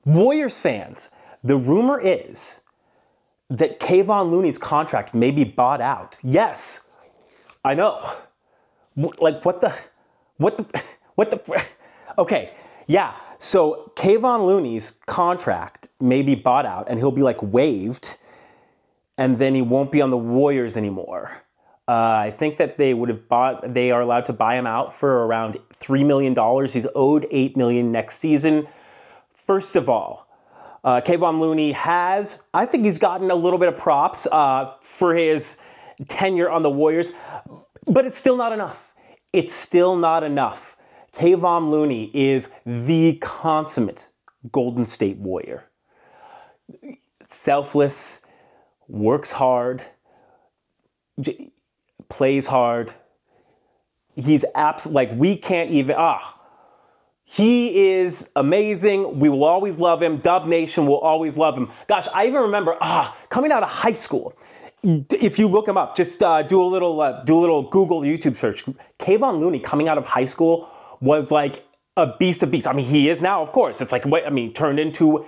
Warriors fans, the rumor is that Kevon Looney's contract may be bought out. Yes, I know. Like, what the, okay, yeah. So Kevon Looney's contract may be bought out and he'll be like waived and then he won't be on the Warriors anymore. I think that they are allowed to buy him out for around $3 million. He's owed $8 million next season. First of all, Kevon Looney I think he's gotten a little bit of props for his tenure on the Warriors, but it's still not enough. It's still not enough. Kevon Looney is the consummate Golden State Warrior. Selfless, works hard, plays hard. He's we can't even, he is amazing. We will always love him. Dub Nation will always love him. Gosh, I even remember, coming out of high school, if you look him up, just do a little Google, YouTube search. Kevon Looney coming out of high school was like a beast of beasts. I mean, he is now, of course. It's like, turned into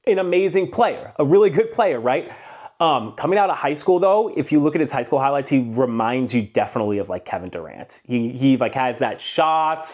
an amazing player, a really good player, right? Coming out of high school, though, if you look at his high school highlights, he reminds you definitely of like Kevin Durant. He like has that shot,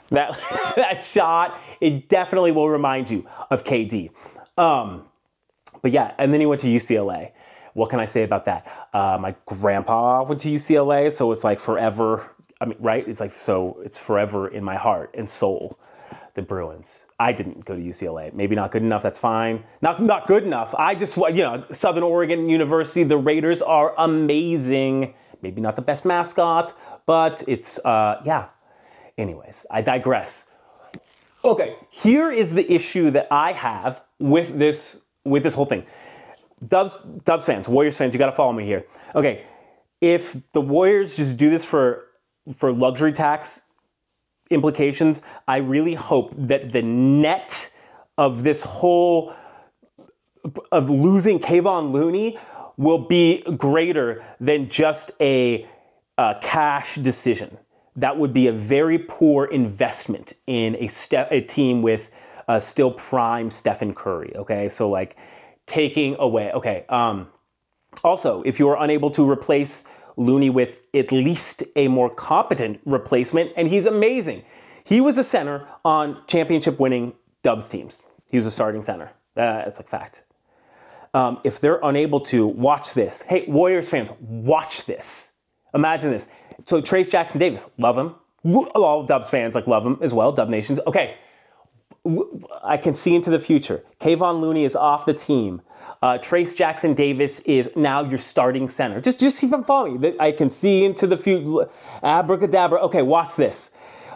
that shot. It definitely will remind you of KD. But yeah, and then he went to UCLA. What can I say about that? My grandpa went to UCLA, so it's like forever. I mean, right? It's like, so it's forever in my heart and soul, the Bruins. I didn't go to UCLA. Maybe not good enough, that's fine. Not good enough. I just, Southern Oregon University, the Raiders are amazing. Maybe not the best mascot, but it's, yeah. Anyways, I digress. Okay, here is the issue that I have with this whole thing. Dubs fans, Warriors fans, you gotta follow me here. Okay, if the Warriors just do this for luxury tax implications, I really hope that the net of this whole, of losing Kevon Looney will be greater than just a cash decision. That would be a very poor investment in a team with still prime Stephen Curry, okay? So like taking away, okay. Also, if you are unable to replace Looney with at least a more competent replacement, and he's amazing. He was a center on championship-winning Dubs teams. He was a starting center. That's a fact. If they're unable to, watch this. Hey, Warriors fans, watch this. Imagine this. So Trayce Jackson-Davis, love him. All Dubs fans love him as well, Dub Nations. Okay, I can see into the future. Kevon Looney is off the team. Trayce Jackson-Davis is now your starting center. Just even follow me. I can see into the future. Abracadabra. Okay, watch this.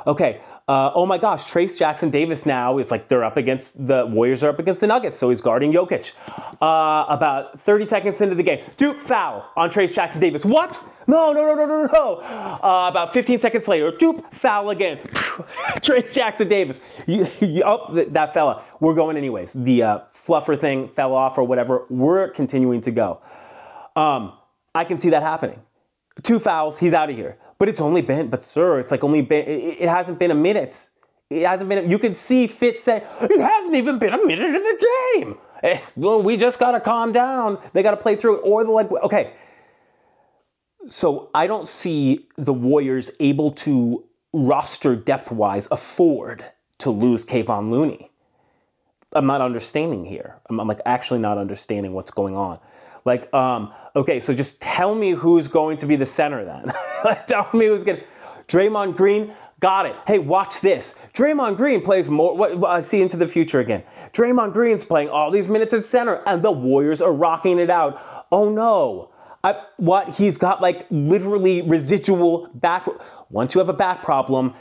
Okay. Oh my gosh, Trayce Jackson-Davis now is like, the Warriors are up against the Nuggets, so he's guarding Jokic. About 30 seconds into the game, foul on Trayce Jackson-Davis. What? No. About 15 seconds later, foul again. Trayce Jackson-Davis. That fella. We're going anyways. The fluffer thing fell off or whatever. We're continuing to go. I can see that happening. 2 fouls, he's out of here. But it's only been, it hasn't been a minute. It hasn't been, you can see Fitz say, it hasn't even been a minute in the game. Well, we just got to calm down. They got to play through it. Or okay. So I don't see the Warriors able to, roster depth-wise, afford to lose Kevon Looney. I'm not understanding here. I'm actually not understanding what's going on. Okay, so just tell me who's going to be the center then. Tell me who's going to... Draymond Green, got it. Hey, watch this. Draymond Green plays more... I see into the future again. Draymond Green's playing all these minutes at center, and the Warriors are rocking it out. Oh, no. He's got literally residual back. Once you have a back problem,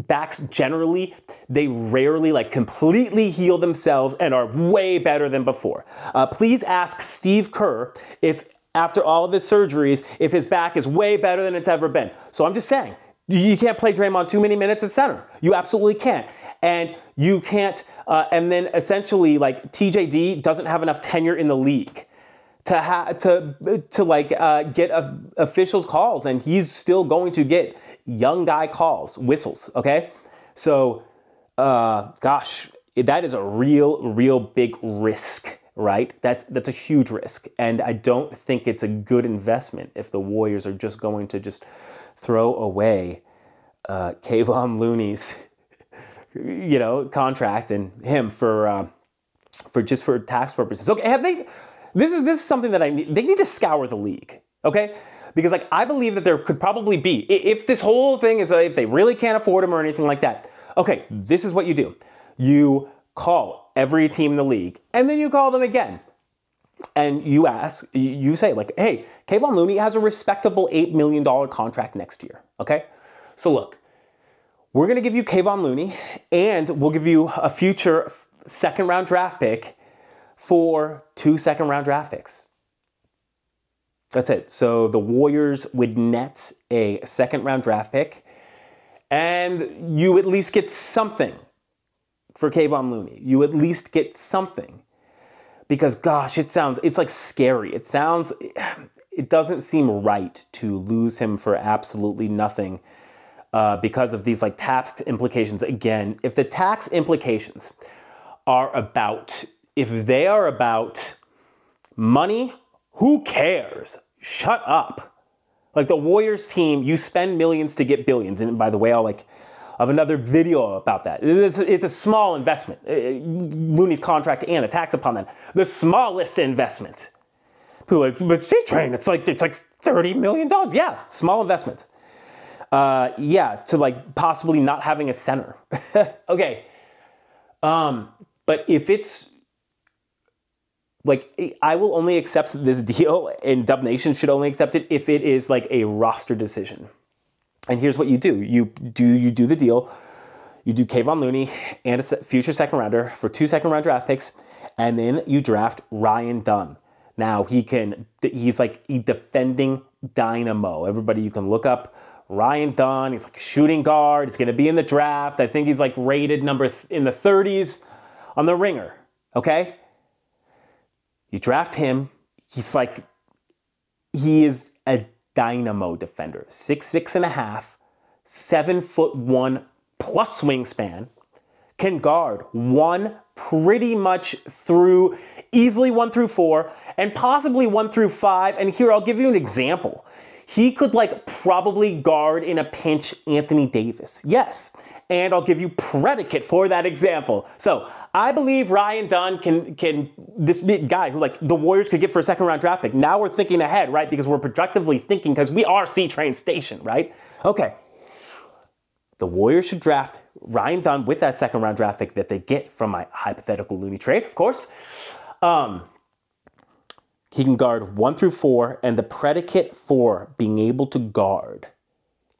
backs generally, they rarely completely heal themselves and are way better than before. Please ask Steve Kerr if after all of his surgeries, if his back is way better than it's ever been. So I'm just saying, you can't play Draymond too many minutes at center. You absolutely can't. And you can't, and then essentially TJD doesn't have enough tenure in the league to get officials calls, and he's still going to get young guy calls, whistles, okay? So, gosh, that is a real big risk, right? That's a huge risk. And I don't think it's a good investment if the Warriors are just going to just throw away Kevon Looney's, contract and him for tax purposes. Okay, this is something that they need to scour the league, okay? Because I believe that there could probably be, if this whole thing is, if they really can't afford him or anything like that, okay, this is what you do. You call every team in the league, and then you call them again. And you say hey, Kevon Looney has a respectable $8 million contract next year, okay? So look, we're going to give you Kevon Looney, and we'll give you a future second-round draft pick for 2 second-round draft picks. That's it. So the Warriors would net a second-round draft pick, and you at least get something for Kevon Looney. You at least get something. Because, gosh, it's scary. It doesn't seem right to lose him for absolutely nothing. Because of these tax implications. Again, if the tax implications if they are about money, who cares? Shut up. The Warriors team, you spend millions to get billions. And by the way, I'll have another video about that. It's a small investment. Looney's contract and the tax upon that. The smallest investment. People are but C-Train, it's like $30 million. Yeah, small investment. To possibly not having a center. Okay. But if it's I will only accept this deal, and Dub Nation should only accept it if it is a roster decision. And here's what you do. You do the deal. You do Kevon Looney and a future second rounder for 2 second-round draft picks, and then you draft Ryan Dunn. Now he's a defending dynamo. Everybody, you can look up Ryan Dunn. He's a shooting guard. He's going to be in the draft. I think he's rated in the 30s on the Ringer. Okay? You draft him. He is a dynamo defender. 6'6.5", 7'1" plus wingspan. Can guard pretty much easily 1 through 4, and possibly 1 through 5. And here, I'll give you an example. He could probably guard in a pinch Anthony Davis. Yes. And I'll give you predicate for that example. So I believe Ryan Dunn can this guy who the Warriors could get for a second-round draft pick. Now we're thinking ahead, right? Because we're projectively thinking, because we are C-Train Station, right? Okay. The Warriors should draft Ryan Dunn with that second-round draft pick that they get from my hypothetical Looney trade, of course. He can guard 1 through 4, and the predicate for being able to guard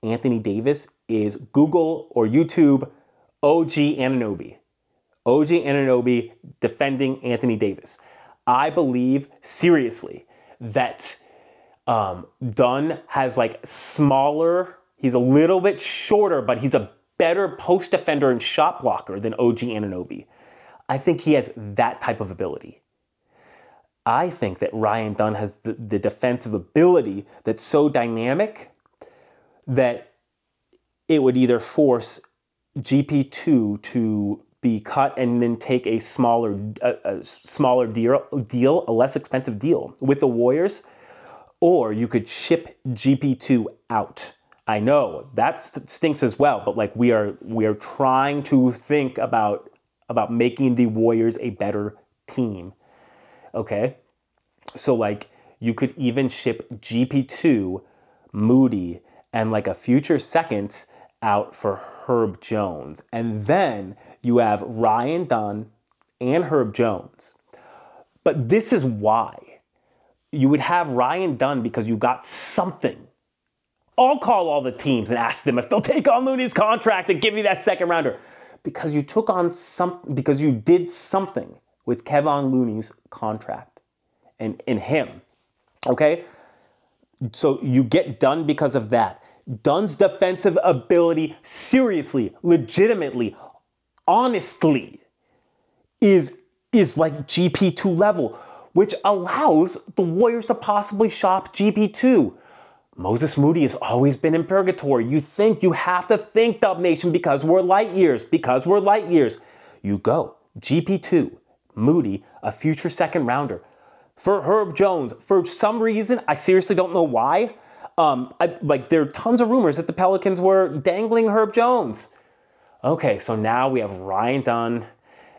Anthony Davis is Google or YouTube OG Anunoby. OG Anunoby defending Anthony Davis. I believe, seriously, that Dunn has smaller, he's a little bit shorter, but he's a better post defender and shot blocker than OG Anunoby. I think he has that type of ability. I think that Ryan Dunn has the defensive ability that's so dynamic that it would either force GP2 to be cut and then take a smaller deal, a less expensive deal with the Warriors, or you could ship GP2 out. I know that stinks as well, but we are trying to think about making the Warriors a better team. Okay, so you could even ship GP2, Moody, and a future second out for Herb Jones. And then you have Ryan Dunn and Herb Jones. But this is why. You would have Ryan Dunn because you got something. I'll call all the teams and ask them if they'll take on Looney's contract and give me that second rounder. Because you took on because you did something with Kevon Looney's contract and in him. Okay? So you get Dunn because of that. Dunn's defensive ability, seriously, legitimately, honestly, is GP2 level, which allows the Warriors to possibly shop GP2. Moses Moody has always been in purgatory. You have to think, Dub Nation, because we're light years. You go GP2, Moody, a future second rounder. For Herb Jones, for some reason, I seriously don't know why. There are tons of rumors that the Pelicans were dangling Herb Jones. Okay, so now we have Ryan Dunn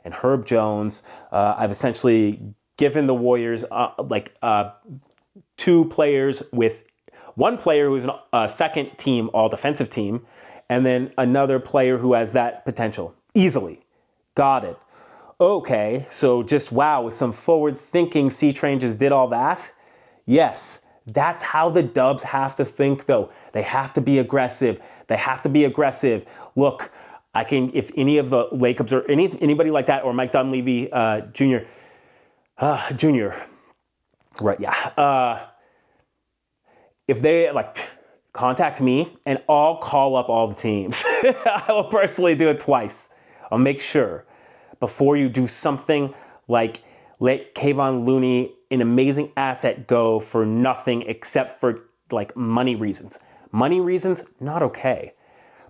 and Herb Jones. I've essentially given the Warriors two players with one player who's a second team, all defensive team, and then another player who has that potential. Easily. Got it. Okay, so just wow, with some forward thinking, C-Train just did all that? Yes, that's how the Dubs have to think though. They have to be aggressive. They have to be aggressive. Look, if any of the Lakers or anybody like that, or Mike Dunleavy Jr., right, yeah. If they contact me and I'll call up all the teams. I will personally do it twice. I'll make sure before you do something like let Kevon Looney, an amazing asset, go for nothing except for money reasons. Money reasons, not okay.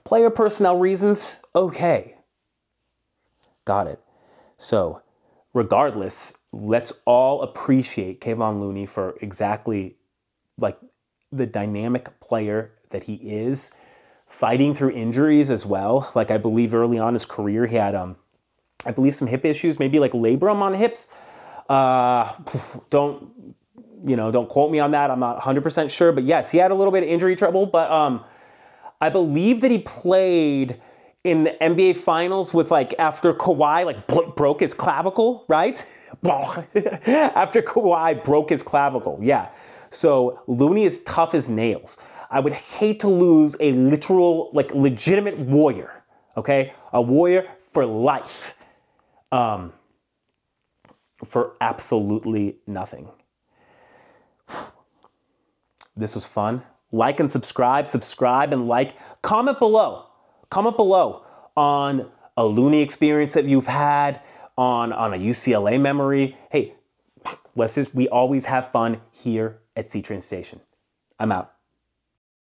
Player personnel reasons, okay. Got it. So regardless, let's all appreciate Kevon Looney for exactly the dynamic player that he is, fighting through injuries as well. I believe early on in his career, he had, I believe, some hip issues, maybe labrum on hips. Don't quote me on that. I'm not 100% sure, but yes, he had a little bit of injury trouble, but I believe that he played in the NBA Finals with after Kawhi broke his clavicle, right? After Kawhi broke his clavicle, yeah. So Looney is tough as nails. I would hate to lose a literal, legitimate warrior, okay? A warrior for life, for absolutely nothing. This was fun. Like and subscribe and like. Comment below on a Looney experience that you've had, on a UCLA memory. Hey, we always have fun here at C-Train Station. I'm out.